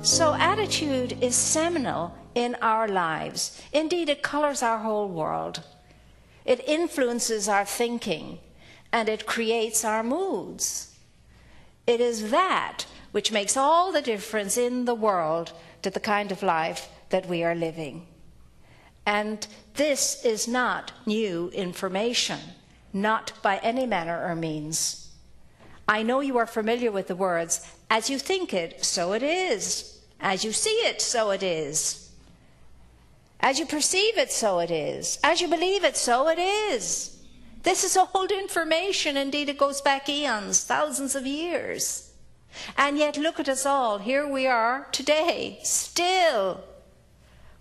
So attitude is seminal in our lives. Indeed, it colors our whole world. It influences our thinking, and it creates our moods. It is that which makes all the difference in the world to the kind of life that we are living. And this is not new information, not by any manner or means. I know you are familiar with the words, as you think it, so it is. As you see it, so it is. As you perceive it, so it is. As you believe it, so it is. This is old information. Indeed, it goes back eons, thousands of years. And yet, look at us all. Here we are today, still,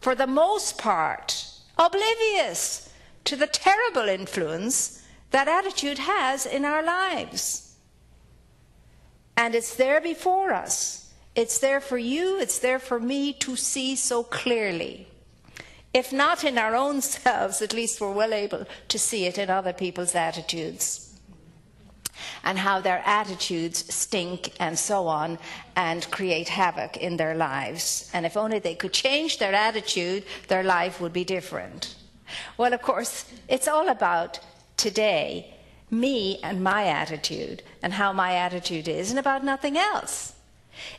for the most part, oblivious to the terrible influence that attitude has in our lives. And it's there before us. It's there for you, it's there for me to see so clearly. If not in our own selves, at least we're well able to see it in other people's attitudes. And how their attitudes stink and so on and create havoc in their lives. And if only they could change their attitude, their life would be different. Well, of course, it's all about today, me and my attitude and how my attitude is, and about nothing else.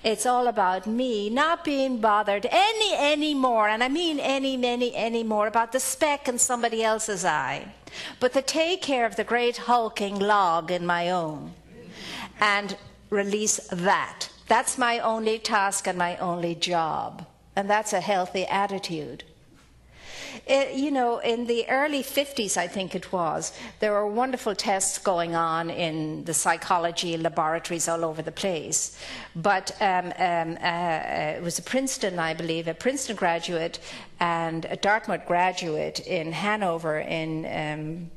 It's all about me not being bothered any more, and I mean any more, about the speck in somebody else's eye, but to take care of the great hulking log in my own and release that. That's my only task and my only job, and that's a healthy attitude. You know, in the early 50s, I think it was, there were wonderful tests going on in the psychology laboratories all over the place. But it was a Princeton, I believe, a Princeton graduate and a Dartmouth graduate in Hanover in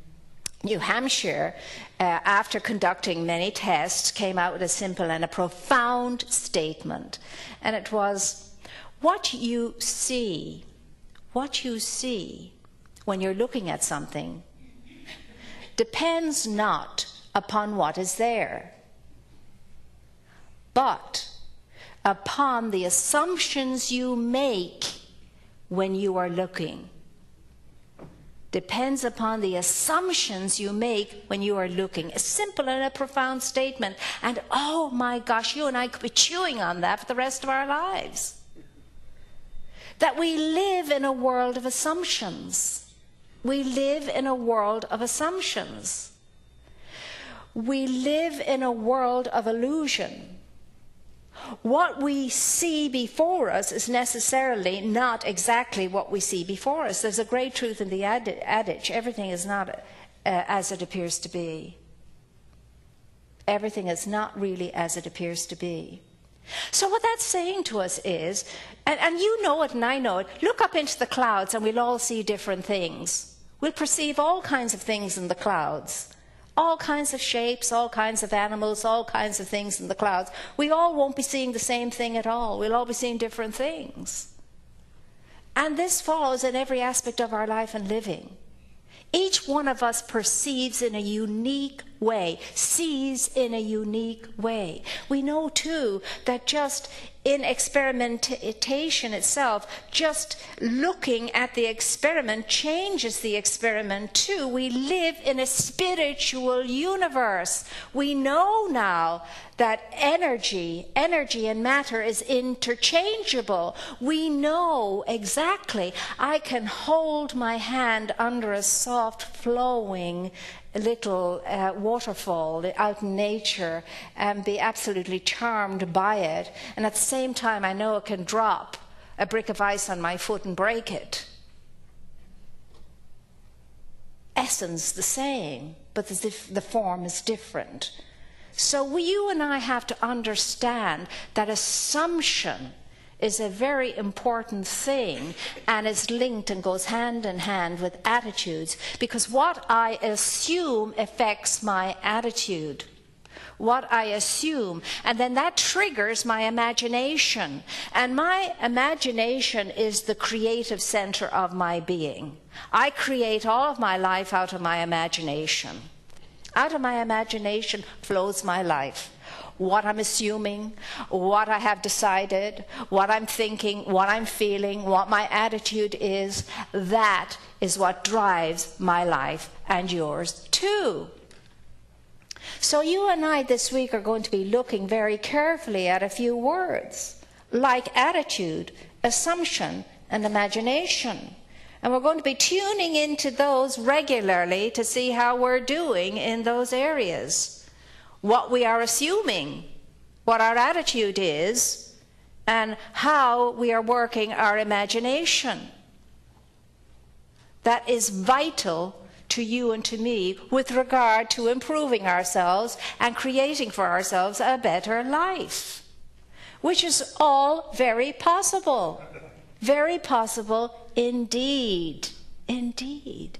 New Hampshire, after conducting many tests, came out with a simple and a profound statement. And it was, what you see when you're looking at something depends not upon what is there, but upon the assumptions you make when you are looking. Depends upon the assumptions you make when you are looking. A simple and a profound statement. And oh my gosh, you and I could be chewing on that for the rest of our lives. That we live in a world of assumptions. We live in a world of assumptions. We live in a world of illusion. What we see before us is necessarily not exactly what we see before us. There's a great truth in the adage, everything is not as it appears to be. Everything is not really as it appears to be. So what that's saying to us is, and you know it and I know it, look up into the clouds and we'll all see different things. We'll perceive all kinds of things in the clouds. All kinds of shapes, all kinds of animals, all kinds of things in the clouds. We all won't be seeing the same thing at all. We'll all be seeing different things. And this follows in every aspect of our life and living. Each one of us perceives in a unique way, sees in a unique way. We know too that just in experimentation itself, just looking at the experiment changes the experiment too. We live in a spiritual universe. We know now that energy and matter is interchangeable. We know exactly. I can hold my hand under a soft flowing little waterfall out in nature and be absolutely charmed by it, and at the same time I know it can drop a brick of ice on my foot and break it. Essence the same, but as if the form is different. So you and I have to understand that assumption is a very important thing, and is linked and goes hand in hand with attitudes, because what I assume affects my attitude. What I assume, and then that triggers my imagination, and my imagination is the creative center of my being. I create all of my life out of my imagination. Out of my imagination flows my life. what I'm assuming, what I have decided, what I'm thinking, what I'm feeling, what my attitude is. That is what drives my life and yours too. So you and I this week are going to be looking very carefully at a few words like attitude, assumption, and imagination. And we're going to be tuning into those regularly to see how we're doing in those areas. What we are assuming, what our attitude is, and how we are working our imagination. That is vital to you and to me with regard to improving ourselves and creating for ourselves a better life, which is all very possible. Very possible indeed. Indeed.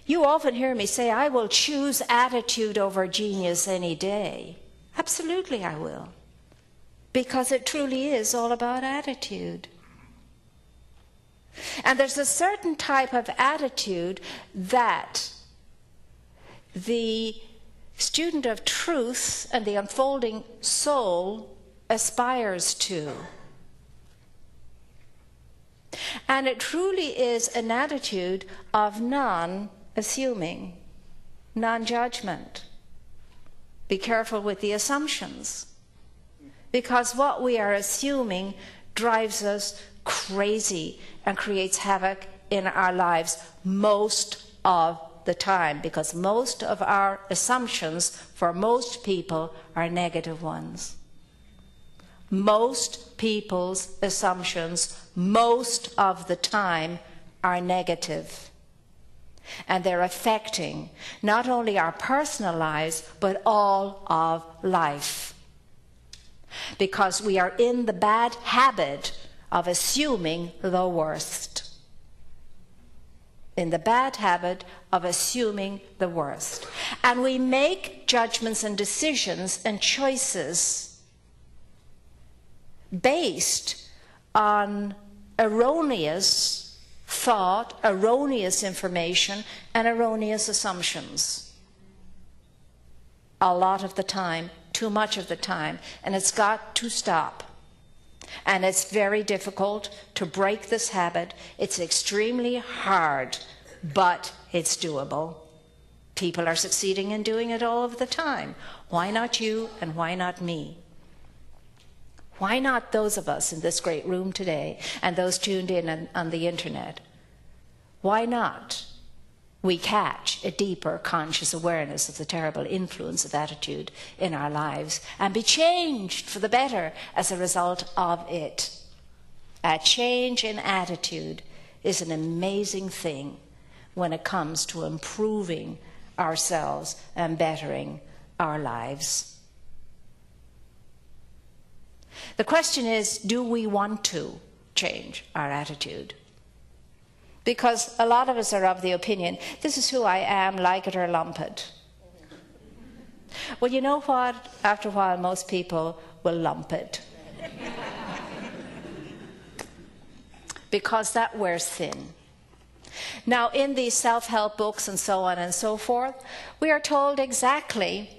You often hear me say, I will choose attitude over genius any day. Absolutely I will. Because it truly is all about attitude. And there's a certain type of attitude that the student of truth and the unfolding soul aspires to. And it truly is an attitude of non-assuming, non-judgment. Be careful with the assumptions, because what we are assuming drives us crazy and creates havoc in our lives most of the time, because most of our assumptions for most people are negative ones. Most people's assumptions most of the time are negative. And they're affecting not only our personal lives, but all of life. Because we are in the bad habit of assuming the worst. In the bad habit of assuming the worst. And we make judgments and decisions and choices based on erroneous thought, erroneous information, and erroneous assumptions. A lot of the time, too much of the time, and it's got to stop. And it's very difficult to break this habit. It's extremely hard, but it's doable. People are succeeding in doing it all of the time. Why not you and why not me? Why not those of us in this great room today and those tuned in on the internet? Why not we catch a deeper conscious awareness of the terrible influence of attitude in our lives and be changed for the better as a result of it? A change in attitude is an amazing thing when it comes to improving ourselves and bettering our lives. The question is, do we want to change our attitude? Because a lot of us are of the opinion, this is who I am, like it or lump it. Well, you know what? After a while, most people will lump it. Because that wears thin. Now, in these self-help books and so on and so forth, we are told exactly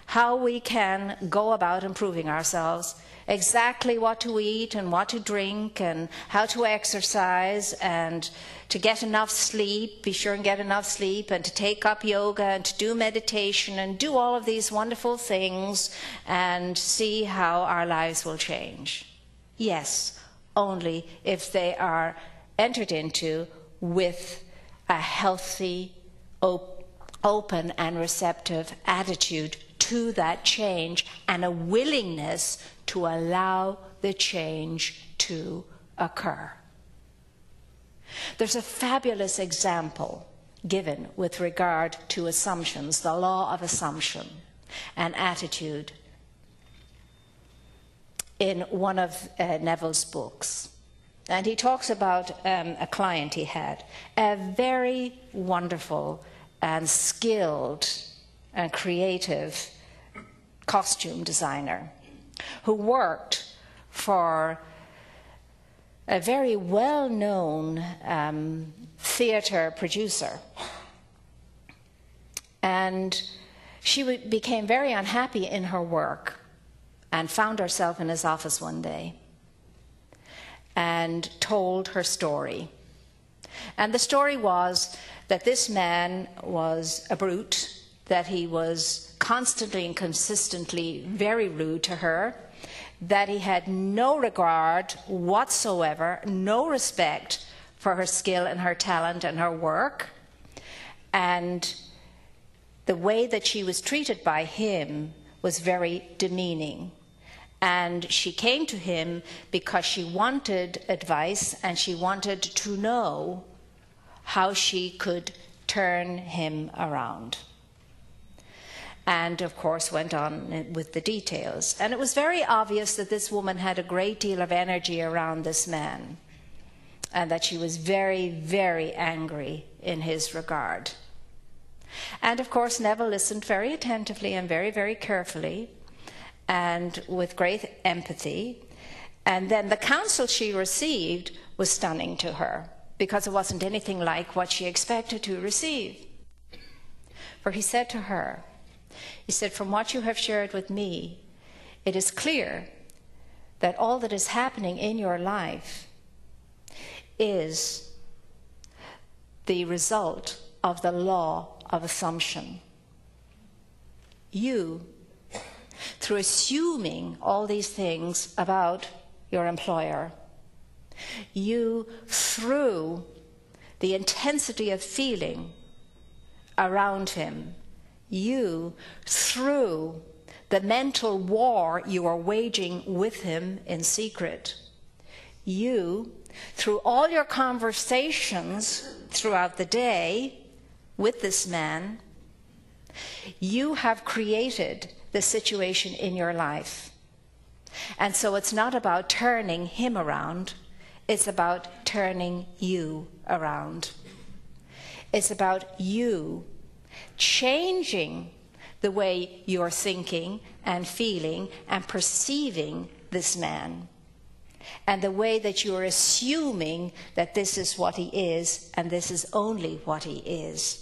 how we can go about improving ourselves, exactly what to eat and what to drink and how to exercise and to get enough sleep, be sure and get enough sleep, and to take up yoga and to do meditation and do all of these wonderful things and see how our lives will change. Yes, only if they are entered into with a healthy, open and receptive attitude to that change and a willingness to allow the change to occur. There's a fabulous example given with regard to assumptions, the law of assumption and attitude, in one of Neville's books. And he talks about a client he had, a very wonderful and skilled and creative costume designer who worked for a very well-known theater producer. And She became very unhappy in her work and found herself in his office one day and told her story. And the story was that this man was a brute, that he was constantly and consistently very rude to her, that he had no regard whatsoever, no respect for her skill and her talent and her work, and the way that she was treated by him was very demeaning. And she came to him because she wanted advice and she wanted to know how she could turn him around. And of course went on with the details. And it was very obvious that this woman had a great deal of energy around this man, and that she was very, very angry in his regard. And of course Neville listened very attentively and very, very carefully and with great empathy. And then the counsel she received was stunning to her, because it wasn't anything like what she expected to receive. For he said to her, he said, "From what you have shared with me, it is clear that all that is happening in your life is the result of the law of assumption. You, through assuming all these things about your employer, you, through the intensity of feeling around him, you, through the mental war you are waging with him in secret, you, through all your conversations throughout the day with this man, you have created the situation in your life. And so it's not about turning him around, it's about turning you around. It's about you changing the way you're thinking and feeling and perceiving this man, and the way that you're assuming that this is what he is and this is only what he is.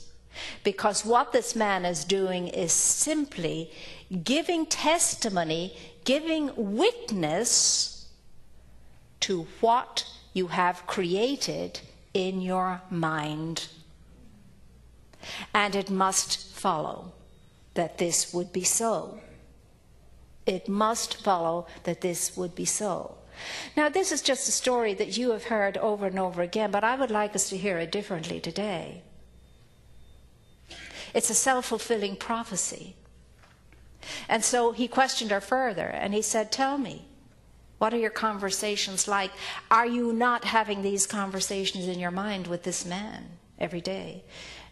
Because what this man is doing is simply giving testimony, giving witness to what you have created in your mind. And it must follow that this would be so. It must follow that this would be so. Now, this is just a story that you have heard over and over again, but I would like us to hear it differently today. It's a self-fulfilling prophecy. And so he questioned her further, and he said, "Tell me, what are your conversations like? Are you not having these conversations in your mind with this man every day?"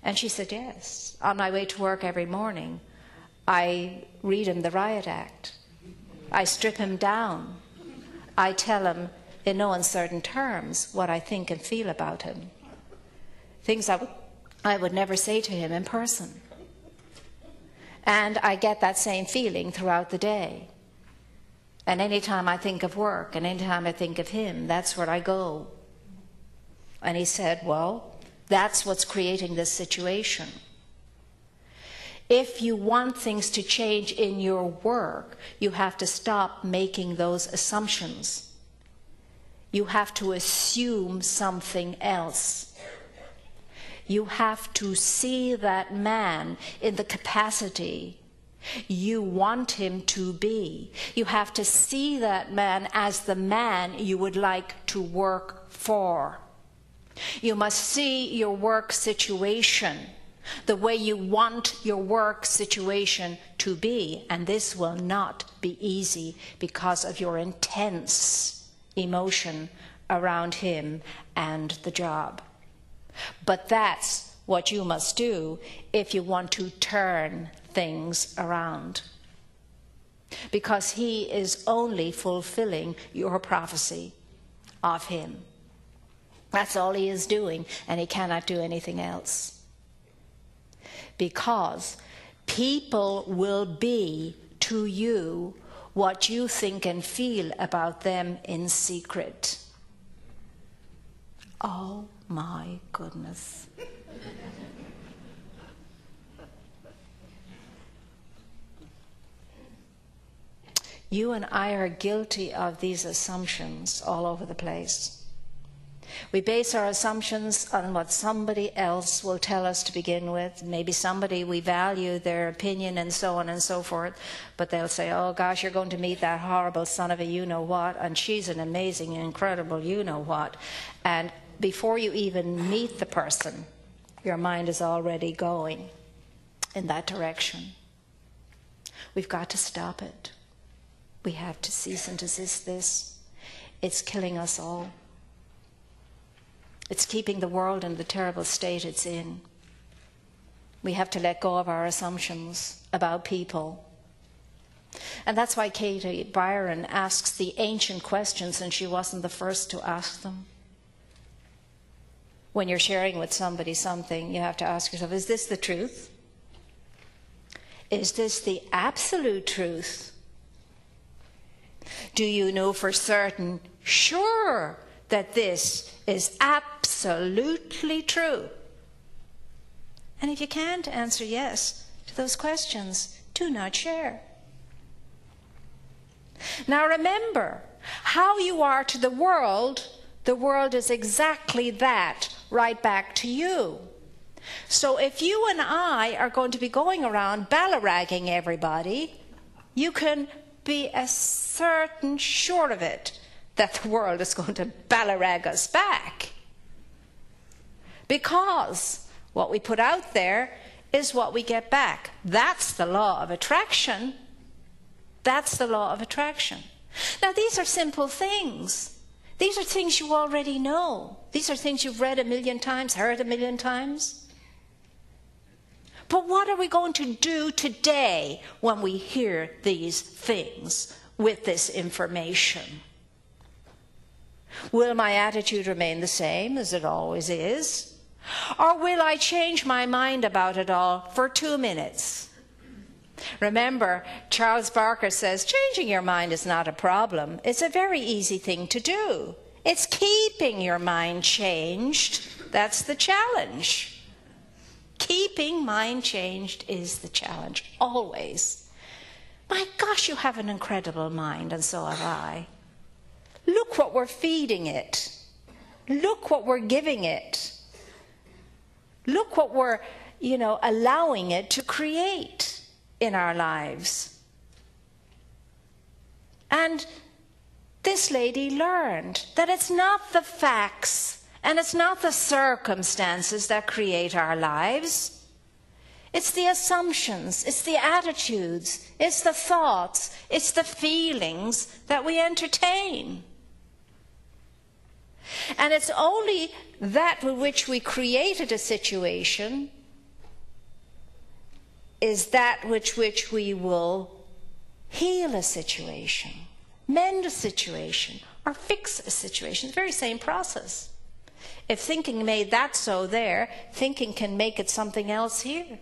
And she said, "Yes. On my way to work every morning, I read him the Riot Act. I strip him down. I tell him in no uncertain terms what I think and feel about him. Things I would never say to him in person. And I get that same feeling throughout the day. And anytime I think of work and anytime I think of him, that's where I go." And he said, "Well, that's what's creating this situation. If you want things to change in your work, you have to stop making those assumptions. You have to assume something else. You have to see that man in the capacity you want him to be. You have to see that man as the man you would like to work for. You must see your work situation the way you want your work situation to be, and this will not be easy because of your intense emotion around him and the job. But that's what you must do if you want to turn things around, because he is only fulfilling your prophecy of him. That's all he is doing, and he cannot do anything else. Because people will be to you what you think and feel about them in secret. Oh my goodness. You and I are guilty of these assumptions all over the place. We base our assumptions on what somebody else will tell us to begin with. Maybe somebody we value their opinion and so on and so forth. But they'll say, oh gosh, you're going to meet that horrible son of a you-know-what, and she's an amazing, incredible you-know-what. And before you even meet the person, your mind is already going in that direction. We've got to stop it. We have to cease and desist this. It's killing us all. It's keeping the world in the terrible state it's in. We have to let go of our assumptions about people. And that's why Katie Byron asks the ancient questions, and she wasn't the first to ask them. When you're sharing with somebody something, you have to ask yourself, is this the truth? Is this the absolute truth? Do you know for certain, sure, that this is absolutely true? And if you can't answer yes to those questions, do not share. Now remember, how you are to the world is exactly that, right back to you. So if you and I are going to be going around ballyragging everybody, you can be as certain, sure of it, that the world is going to ballyrag us back. Because what we put out there is what we get back. That's the law of attraction. That's the law of attraction. Now, these are simple things. These are things you already know. These are things you've read 1,000,000 times, heard 1,000,000 times. But what are we going to do today when we hear these things with this information? Will my attitude remain the same as it always is? Or will I change my mind about it all for 2 minutes? Remember, Charles Barker says, changing your mind is not a problem. It's a very easy thing to do. It's keeping your mind changed. That's the challenge. Keeping mind changed is the challenge, always. My gosh, you have an incredible mind, and so have I. Look what we're feeding it. Look what we're giving it. Look what we're, allowing it to create in our lives. And this lady learned that it's not the facts and it's not the circumstances that create our lives. It's the assumptions, it's the attitudes, it's the thoughts, it's the feelings that we entertain. And it's only that with which we created a situation is that with which we will heal a situation, mend a situation, or fix a situation. It's the very same process. If thinking made that so there, thinking can make it something else here.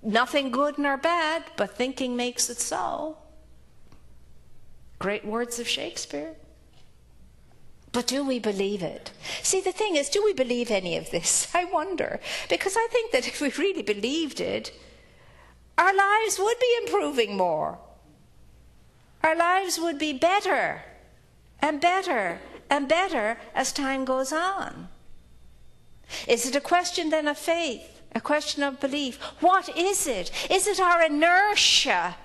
Nothing good nor bad, but thinking makes it so. Great words of Shakespeare. But do we believe it? See, the thing is, do we believe any of this? I wonder. Because I think that if we really believed it, our lives would be improving more. Our lives would be better and better and better as time goes on. Is it a question then of faith? A question of belief? What is it? Is it our inertia?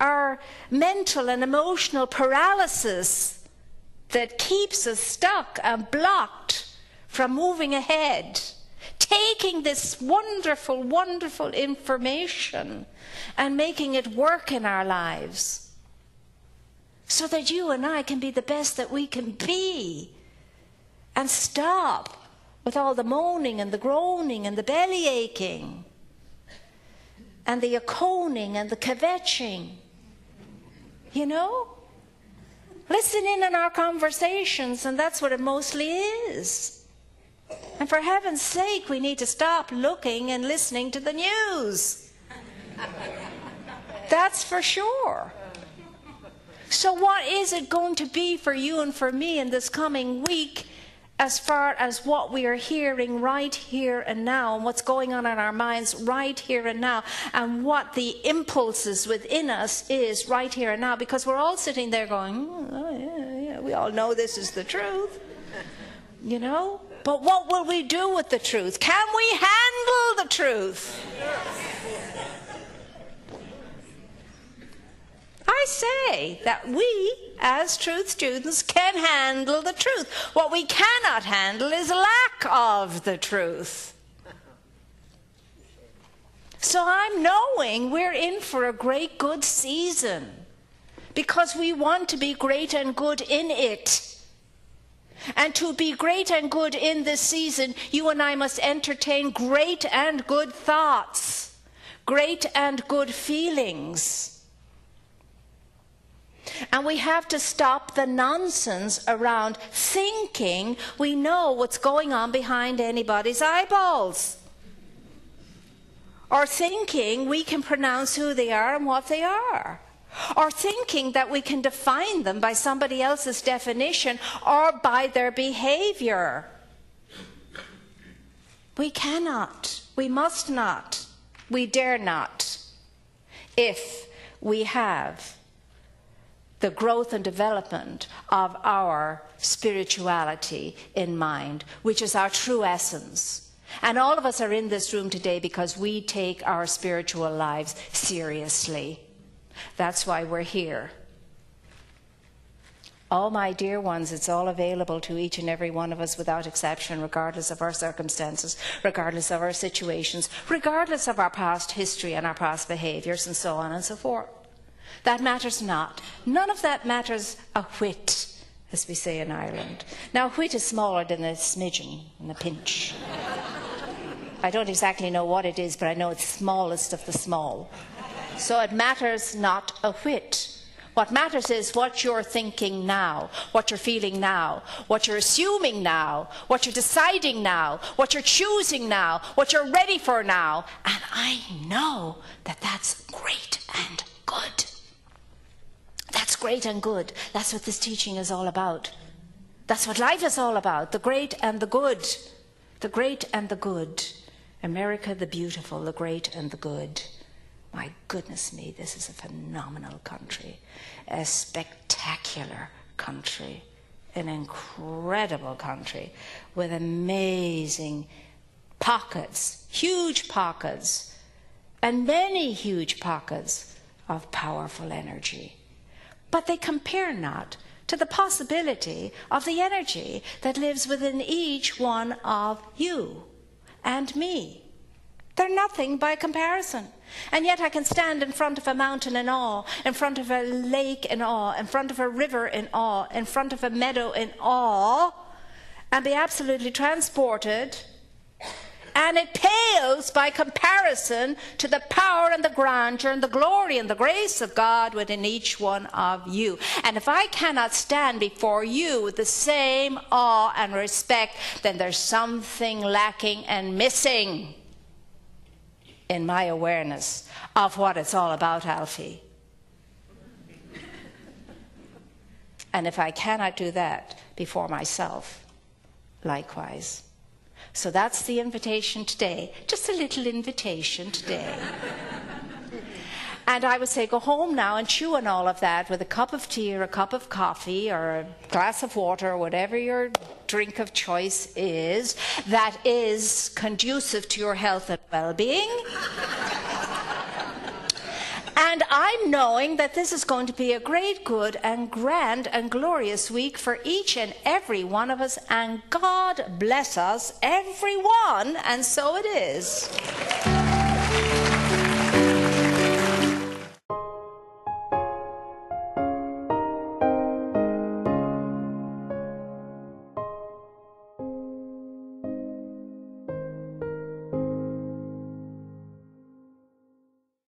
Our mental and emotional paralysis that keeps us stuck and blocked from moving ahead, taking this wonderful, wonderful information and making it work in our lives so that you and I can be the best that we can be and stop with all the moaning and the groaning and the belly aching and the yaconing and the kvetching. Listen in on our conversations, and that's what it mostly is. And for heaven's sake, we need to stop looking and listening to the news. That's for sure. So what is it going to be for you and for me in this coming week as far as what we are hearing right here and now, and what's going on in our minds right here and now, and what the impulses within us is right here and now, because we're all sitting there going, oh, yeah, we all know this is the truth, you know? But what will we do with the truth? Can we handle the truth? I say that we, as truth students, can handle the truth. What we cannot handle is lack of the truth. So I'm knowing we're in for a great good season because we want to be great and good in it. And to be great and good in this season, you and I must entertain great and good thoughts, great and good feelings. And we have to stop the nonsense around thinking we know what's going on behind anybody's eyeballs. Or thinking we can pronounce who they are and what they are. Or thinking that we can define them by somebody else's definition or by their behavior. We cannot, we must not, we dare not, if we have the growth and development of our spirituality in mind, which is our true essence. And all of us are in this room today because we take our spiritual lives seriously. That's why we're here. Oh, my dear ones, it's all available to each and every one of us without exception, regardless of our circumstances, regardless of our situations, regardless of our past history and our past behaviors, and so on and so forth. That matters not. None of that matters a whit, as we say in Ireland. Now, a whit is smaller than a smidgen and a pinch. I don't exactly know what it is, but I know it's smallest of the small. So it matters not a whit. What matters is what you're thinking now, what you're feeling now, what you're assuming now, what you're deciding now, what you're choosing now, what you're ready for now. And I know that that's great and good. That's great and good. That's what this teaching is all about. That's what life is all about, the great and the good. The great and the good. America the beautiful, the great and the good. My goodness me, this is a phenomenal country, a spectacular country, an incredible country with amazing pockets, huge pockets, and many huge pockets of powerful energy. But they compare not to the possibility of the energy that lives within each one of you and me. They're nothing by comparison. And yet I can stand in front of a mountain in awe, in front of a lake in awe, in front of a river in awe, in front of a meadow in awe, and be absolutely transported. And it pales by comparison to the power and the grandeur and the glory and the grace of God within each one of you. And if I cannot stand before you with the same awe and respect, then there's something lacking and missing in my awareness of what it's all about, Alfie. And if I cannot do that before myself, likewise. So that's the invitation today. Just a little invitation today. And I would say go home now and chew on all of that with a cup of tea or a cup of coffee or a glass of water or whatever your drink of choice is that is conducive to your health and well-being. And I'm knowing that this is going to be a great, good, and grand and glorious week for each and every one of us. And God bless us, everyone. And so it is.